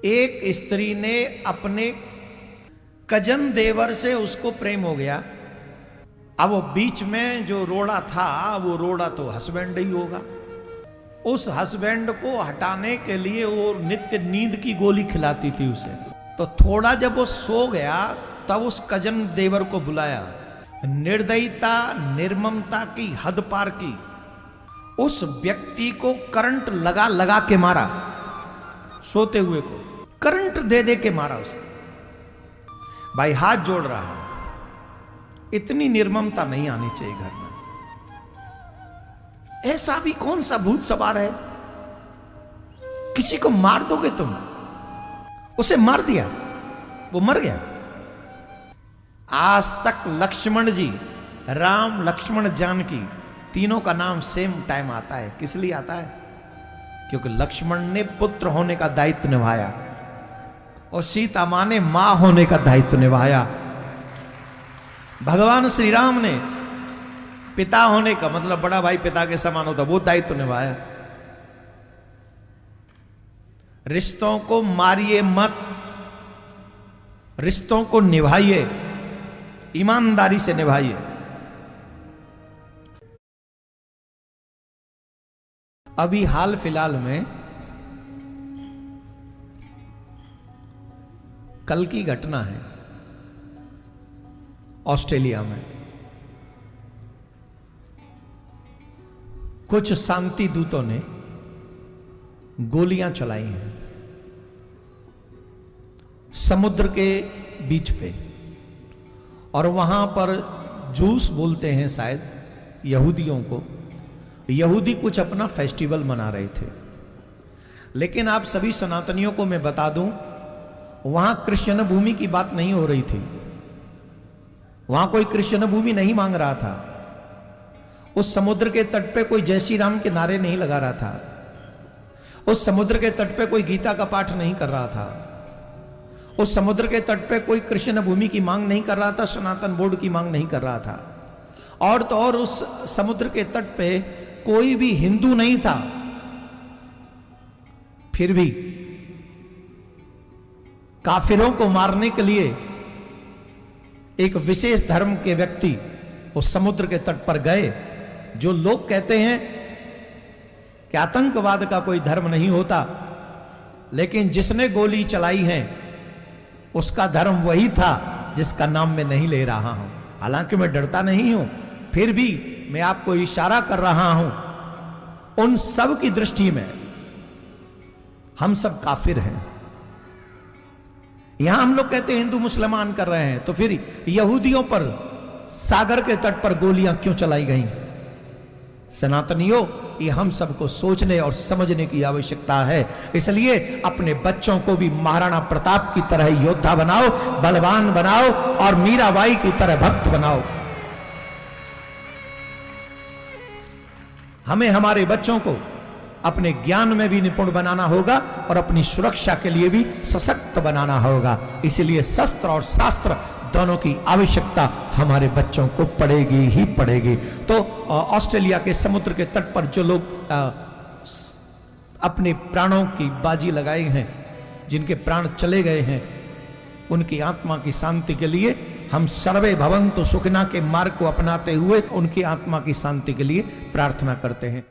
एक स्त्री ने अपने कजन देवर से उसको प्रेम हो गया। अब वो बीच में जो रोड़ा था, वो रोड़ा तो हस्बैंड ही होगा। उस हस्बैंड को हटाने के लिए वो नित्य नींद की गोली खिलाती थी उसे। तो थोड़ा जब वो सो गया तब उस कजन देवर को बुलाया। निर्दयता निर्ममता की हद पार की। उस व्यक्ति को करंट लगा लगा के मारा, सोते हुए को करंट दे दे के मारा उसे। भाई हाथ जोड़ रहा हूं, इतनी निर्ममता नहीं आनी चाहिए घर में। ऐसा भी कौन सा भूत सवार है, किसी को मार दोगे तुम। उसे मार दिया, वो मर गया। आज तक लक्ष्मण जी, राम लक्ष्मण जानकी तीनों का नाम सेम टाइम आता है। किस लिए आता है? क्योंकि लक्ष्मण ने पुत्र होने का दायित्व निभाया और सीता मां ने मां होने का दायित्व निभाया। भगवान श्री राम ने पिता होने का, मतलब बड़ा भाई पिता के समान होता, वो दायित्व निभाया। रिश्तों को मारिए मत, रिश्तों को निभाइए, ईमानदारी से निभाइए। अभी हाल फिलहाल में कल की घटना है, ऑस्ट्रेलिया में कुछ शांति दूतों ने गोलियां चलाई हैं समुद्र के बीच पे, और वहां पर जूस बोलते हैं शायद यहूदियों को। यहूदी कुछ अपना फेस्टिवल मना रहे थे, लेकिन आप सभी सनातनियों को मैं बता दूं, वहां कृष्ण भूमि की बात नहीं हो रही थी। वहां कोई कृष्ण भूमि नहीं मांग रहा था। उस समुद्र के तट पे कोई जय श्री राम के नारे नहीं लगा रहा था। उस समुद्र के तट पे कोई गीता का पाठ नहीं कर रहा था। उस समुद्र के तट पे कोई कृष्ण भूमि की मांग नहीं कर रहा था, सनातन बोर्ड की मांग नहीं कर रहा था। और तो और उस समुद्र के तट पे कोई भी हिंदू नहीं था। फिर भी काफिरों को मारने के लिए एक विशेष धर्म के व्यक्ति उस समुद्र के तट पर गए। जो लोग कहते हैं कि आतंकवाद का कोई धर्म नहीं होता, लेकिन जिसने गोली चलाई है उसका धर्म वही था जिसका नाम मैं नहीं ले रहा हूं। हालांकि मैं डरता नहीं हूं, फिर भी मैं आपको इशारा कर रहा हूं, उन सब की दृष्टि में हम सब काफिर हैं। यहां हम लोग कहते हैं हिंदू मुसलमान कर रहे हैं, तो फिर यहूदियों पर सागर के तट पर गोलियां क्यों चलाई गईं? सनातनियों, ये हम सबको सोचने और समझने की आवश्यकता है। इसलिए अपने बच्चों को भी महाराणा प्रताप की तरह योद्धा बनाओ, बलवान बनाओ और मीराबाई की तरह भक्त बनाओ। हमें हमारे बच्चों को अपने ज्ञान में भी निपुण बनाना होगा और अपनी सुरक्षा के लिए भी सशक्त बनाना होगा। इसलिए शस्त्र और शास्त्र दोनों की आवश्यकता हमारे बच्चों को पड़ेगी ही पड़ेगी। तो ऑस्ट्रेलिया के समुद्र के तट पर जो लोग अपने प्राणों की बाजी लगाए हैं, जिनके प्राण चले गए हैं, उनकी आत्मा की शांति के लिए हम सर्वे भवन्तु सुखिनः के मार्ग को अपनाते हुए उनकी आत्मा की शांति के लिए प्रार्थना करते हैं।